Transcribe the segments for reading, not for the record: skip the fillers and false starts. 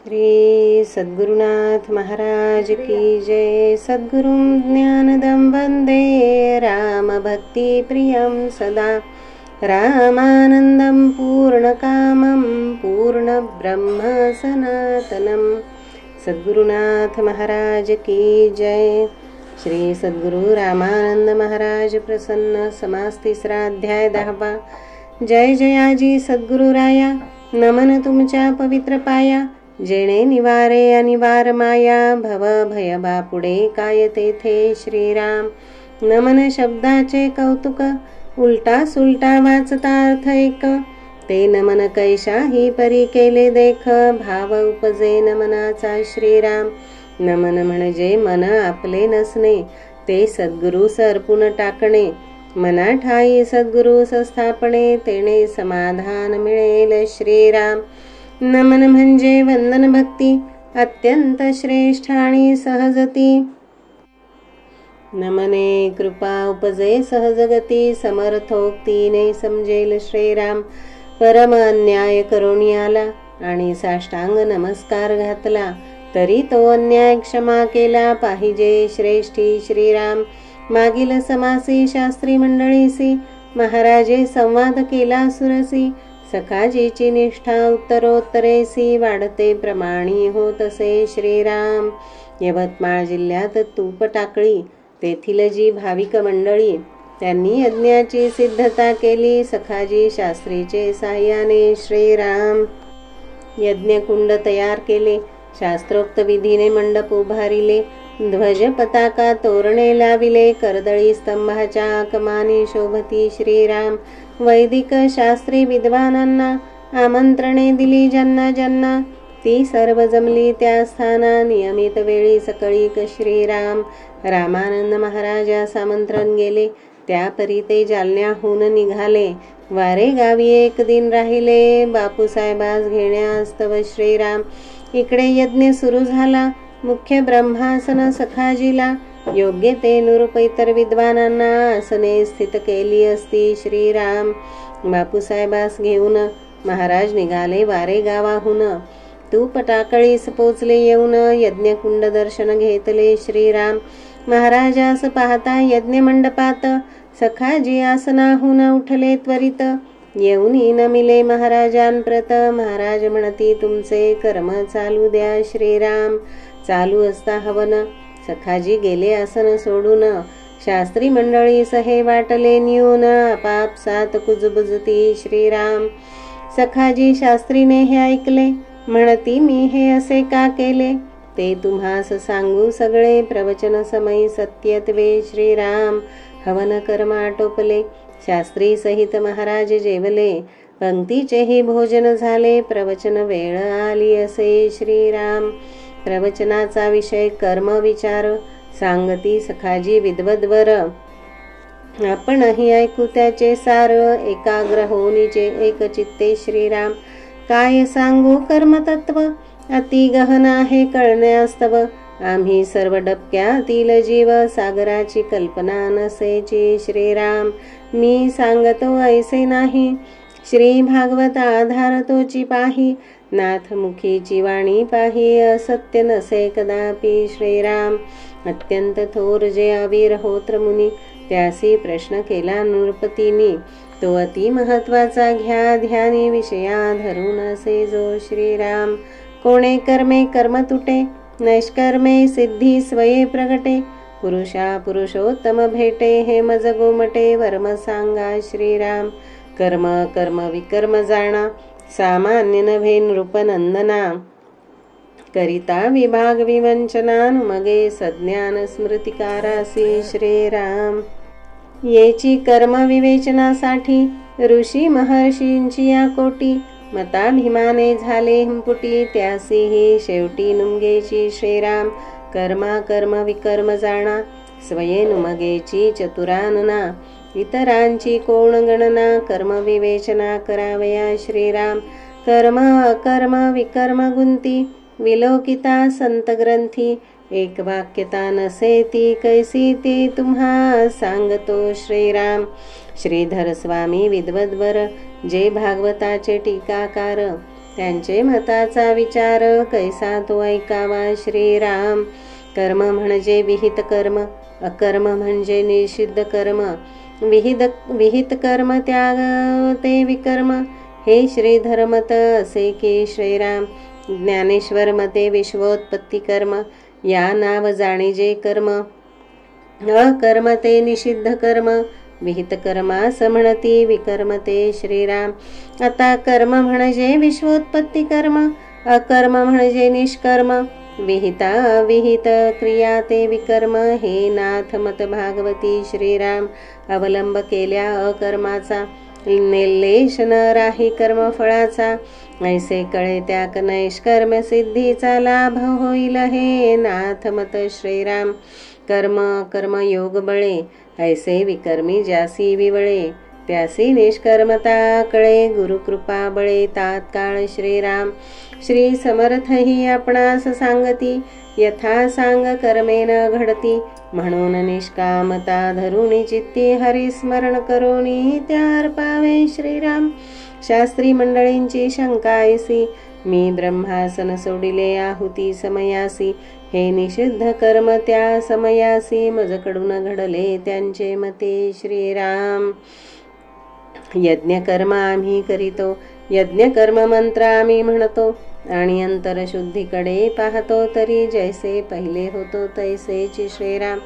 श्री सद्गुरुनाथ महाराज की जय। सद्गुरुं ज्ञानदं वन्दे राम भक्ति प्रियं सदा, रामानन्दं पूर्णकामं पूर्णब्रह्म सनातनं। सद्गुरुनाथ महाराज की जय। श्री सद्गुरु रामानंद महाराज प्रसन्न। समास तिसरा अध्याय 10वा। जय जयाजी सद्गुरुराया, नमन तुमच्या पवित्र पाया, जेणे निवारे अनिवार माया, भव भय बापुडे काय तेथे श्रीराम। नमन शब्दाचे कौतुक, उलटा सुलटा वाचता अर्थ एक, ते नमन कैशाही परी केले देख, भाव उपजे नमनाचा श्रीराम। नमन म्हणजे मन आपले नसणे, ते सद्गुरु सरपून टाकणे, मना ठाई सद्गुरु स्थापणे, तेणे समाधान मिळेल श्रीराम। नमन म्हणजे वंदन भक्ती, अत्यंत श्रेष्ठ आणि सहजती, नमने कृपा उपजे सहजगती, समर्थोक्तीने समजेल श्रीराम। परम अन्याय करुणी आला आणि साष्टांग नमस्कार घातला, तरी तो अन्याय क्षमा केला पाहिजे श्रेष्ठी श्रीराम। मागील समासी शास्त्री मंडळीसी, महाराजे संवाद केला सुरसी, सखाजीची निष्ठा उत्तरोत्तरेसी, वाढते प्रमाणी होत असे श्रीराम। यवतमाळ जिल्ह्यात तूप टाकळी तेथील जी भाविक मंडळी, त्यांनी यज्ञाची सिद्धता केली सखाजी शास्त्रीचे साह्याने श्रीराम। यज्ञकुंड तयार केले, शास्त्रोक्त विधीने मंडप उभारिले, ध्वज पताका तोरणे लाविले, कर्दळी स्तंभाच्या आकमानी शोभती श्रीराम। वैदिक शास्त्री विद्वानांना आमंत्रणे दिली ज्यांना ज्यांना, ती सर्व जमली त्या स्थाना, नियमित वेळी सकळीक श्रीराम। रामानंद महाराजास आमंत्रण गेले, त्यापरी ते जालन्याहून निघाले, वारे गावी एक दिन राहिले, बापूसाहेबास घेण्यास तव श्रीराम। इकडे यज्ञ सुरू झाला, मुख्य ब्रह्मासन सखाजीला, योग्य ते नुरूप इतर विद्वानांना आसने स्थित केली असती श्रीराम। बापूसाहेबास घेऊन महाराज निघाले वारे गावाहून, तूप टाकळीस पोचले येऊन, यज्ञकुंड दर्शन घेतले श्रीराम। महाराजास पाहता यज्ञ मंडपात, सखाजी आसनाहून उठले त्वरित, येऊनी नमिले महाराजांप्रत, महाराज म्हणती तुमचे कर्म चालू द्या श्रीराम। चालू असता हवन, सखाजी गेले आसन सोडून, शास्त्री मंडळी सहे वाटले न्यून, आपापसात कुजबुजती श्रीराम। सखाजी शास्त्रीने हे ऐकले, म्हणती मी हे असे का केले, ते तुम्हास सांगू सगळे, प्रवचन समयी सत्यत्वे श्रीराम। हवन कर्म आटोपले, शास्त्री सहित महाराज जेवले, पंक्तीचेही भोजन झाले, प्रवचन वेळ आली असे श्रीराम। प्रवचनाचा विषय कर्म विचार, सांगती सखाजी विद्वद्वर, आपणही ऐकू त्याचे सार, एकाग्र होनीचे एक चित्ते श्रीराम। काय सांगू कर्मतत्व, अति गहन आहे कळण्यास्तव, आम्ही सर्व डबक्यातील जीव, सागराची कल्पना नसेची श्रीराम। मी सांगतो ऐसे नाही, श्री भागवत आधार तोची पाही, नाथ मुखीची वाणी पाही, असत्य नसे कदापि श्रीराम। अत्यंत थोर जे अवीर होत्र मुनी, त्यासी प्रश्न केला नृपतीनी, तो अति महत्वाचा घ्या ध्यानी, विषया धरून असे जो श्रीराम। कोणे कर्मे कर्म तुटे, नैष्कर्मे सिद्धी स्वये प्रगटे, पुरुषा पुरुषोत्तम भेटे, हे मज गोमटे वर्म सांगा श्रीराम। कर्म कर्म विकर्म जाणा, सामान्य नव्हे नृपनंदना, करिता विभाग विवंचना, मगे सज्ञान स्मृतिकारासी श्रीराम। येची कर्म विवेचनासाठी ऋषी महर्षींची या कोटी, मताभिमाने झाले हिंपुटी, त्यासीही शेवटी नुमगेची श्रीराम। कर्मा कर्म विकर्म जाणा, स्वये नुमगेची चतुरानना, इतरांची कोण गणना, कर्म विवेचना करावया श्रीराम। कर्म अकर्म विकर्म गुंती, विलोकिता संत ग्रंथी, एक वाक्यता नसे ती कैसी, ती तुम्हा सांगतो श्रीराम। श्रीधर स्वामी विद्वद्वर, जे भागवताचे टीकाकार, त्यांचे मताचा विचार कैसा तो ऐकावा श्रीराम. कर्म म्हणजे विहित कर्म, अकर्म म्हणजे निषिद्ध कर्म, विहित कर्म त्याग ते विकर्म, हे श्रीधर्मत असे की श्रीराम. ज्ञानेश्वर मते विश्वोत्पत्ती कर्म, या नाव जाणीजे कर्म, अकर्म ते निषिद्ध कर्म, विहित कर्मास म्हणती विकर्म ते श्रीराम. आता कर्म म्हणजे विश्वोत्पत्ती कर्म, अकर्म म्हणजे निष्कर्म, विहिता विहित क्रिया ते विकर्म, हे नाथ मत भागवती श्रीराम. अवलंब केल्या अकर्माचा, निर्लेश न राही कर्मफळाचा, ऐसे कळे त्या नैष्कर्म सिद्धीचा लाभ होईल, हे नाथ मत श्रीराम. कर्म कर्म योग बळे, ऐसे विकर्मी ज्यासी विवळे, त्यासी निष्कर्मता कळे, गुरुकृपा बळे तात्काळ श्रीराम. श्री समर्थ ही आपणास सांगती, यथा सांग कर्मेन घडती, म्हणून निष्कामता धरुणी चित्ती, हरिस्मरण करोनी त्यार पावे श्रीराम. शास्त्री मंडळींची शंका ऐसी, मी ब्रह्मासन सोडिले आहुती समयासी, हे निषिद्ध कर्म त्या समयासी, मजकडून घडले त्यांचे मते श्रीराम. यज्ञ कर्म आम्ही करीतो, यज्ञ कर्म मंत्र आम्ही म्हणतो, आणि अंतरशुद्धीकडे पाहतो, तरी जैसे पहिले होतो तैसेच श्रीराम.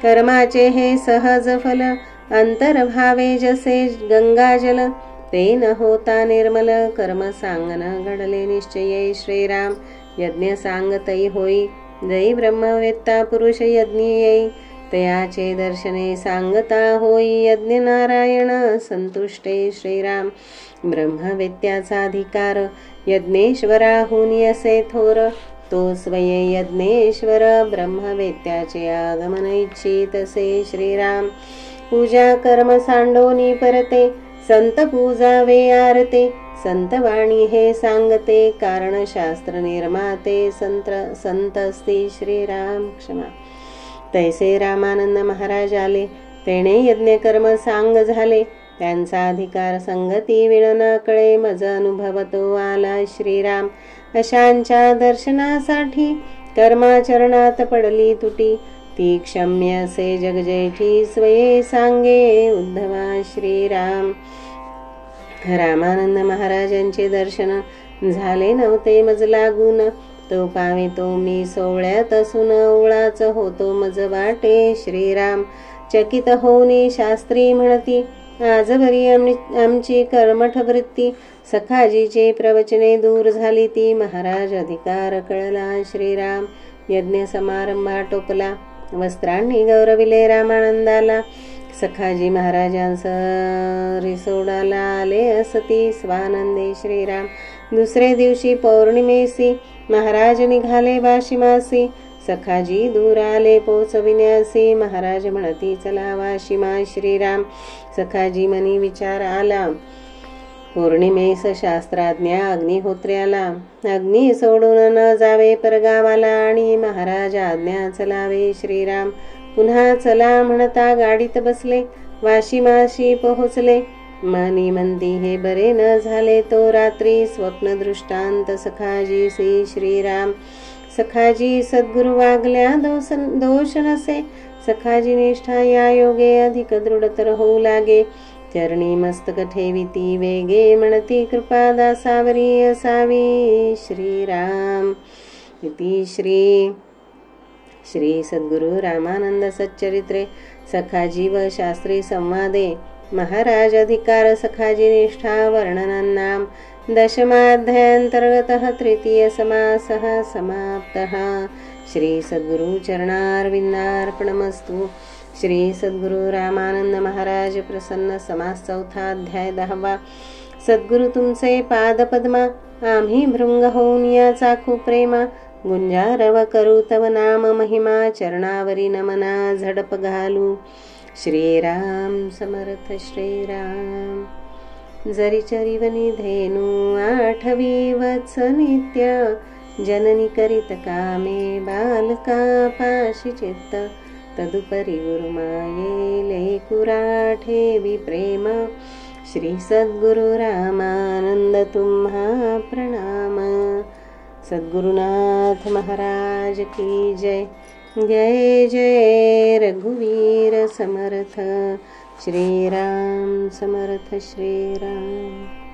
कर्माचे हे सहज फल, अंतर्भावे जसे गंगाजल, ते न होता निर्मल, कर्म सांगन घडले निश्चय श्रीराम. यज्ञ सांगतई होई, जै ब्रह्मवेत्ता पुरुष यज्ञ येई, तयाचे दर्शने सांगता होई, यज्ञ नारायण संतुष्टे श्रीराम. ब्रह्मवेत्याचा अधिकार यज्ञेश्वराहून असे थोर, तो स्वये यज्ञेश्वर, ब्रह्मवेत्याचे आगमन इच्छित असे श्रीराम. पूजा कर्म सांडोनी परते, संत पूजावे आरते, संत वाणी हे सांगते, कारण शास्त्र निर्माते संत असती श्रीराम. क्षमा. तैसे रामानंद महाराज आले, तेणे यज्ञ कर्म सांग झाले, त्यांचा अधिकार संगती विण कळे, मज अनुभव तो आला श्रीराम. अशांच्या दर्शनासाठी कर्माचरणात पडली तुटी, ती क्षम्य असे जगजेठी, स्वये सांगे उद्धवा श्रीराम. रामानंद महाराजांचे दर्शन झाले नव्हते मज लागून, तो पावे तो मी सोहळ्यात असून, ओळाच होतो मज वाटे श्रीराम. चकित होऊनी शास्त्री म्हणती, आजवरी आमची कर्मठ वृत्ती, सखाजीचे प्रवचने दूर झाली ती, महाराज अधिकार कळला श्रीराम. यज्ञ समारंभा टोपला, वस्त्रांनी गौरविले रामानंदाला, सखाजी महाराजांस रिसोडाला आले असती स्वानंदे श्रीराम. दुसरे दिवशी पौर्णिमेसी महाराज निघाले वाशिमासी, सखाजी दूर आले पोचविण्यासी, महाराज म्हणती चला वाशिमा श्रीराम. सखाजी मनी विचार आला, पौर्णिमेस शास्त्राज्ञा अग्निहोत्र्याला, अग्नी सोडून न जावे परगावाला, आणि महाराज आज्ञा चलावे श्रीराम. पुन्हा चला म्हणता गाडीत बसले, वाशिमाशी पोहोचले, मनी म्हणती हे बरे न झाले, तो रात्री स्वप्न दृष्टांत सखाजीसी श्रीराम. सखाजी सद्गुरु वागल्या दोष नसे, सखाजी निष्ठा या योगे अधिक दृढतर होऊ लागे, चरणी मस्तक ठेविती वेगे, म्हणती कृपा दासावरी असावी श्रीराम. इति श्री सद्गुरु रामानंद सच्चरित्रे सखाजी व शास्त्री संवादे, महाराज अधिकार सखाजी निष्ठा वर्णनन्नाम दशमाध्यायांतर्गतः तृतीय समासः समाप्तः. श्री सद्गुरु चरणारविंदार्पणमस्तु. श्री सद्गुरु रामानंद महाराज प्रसन्न. समास चौथा अध्याय 10वा. सद्गुरु तुमचे पादपद्मा, आम्ही भृंग होऊन या चाखू प्रेमा, गुंजारव करू तव नाम महिमा, चरणावरी नमना झडप घालू. श्रीराम समर्थ श्रीराम. जरी चरिवनी धेनू आठवी वत्स नित्य, जननी करीत कामे बालका पाशी चित्त, तदुपरी गुरुमाये लेकुरा ठेवी प्रेम. श्री सद्गुरु रामानंद तुम्हा प्रणाम। सद्गुरुनाथ महाराज की जय। जय जय रघुवीर समर्थ, श्रीराम समर्थ श्रीराम।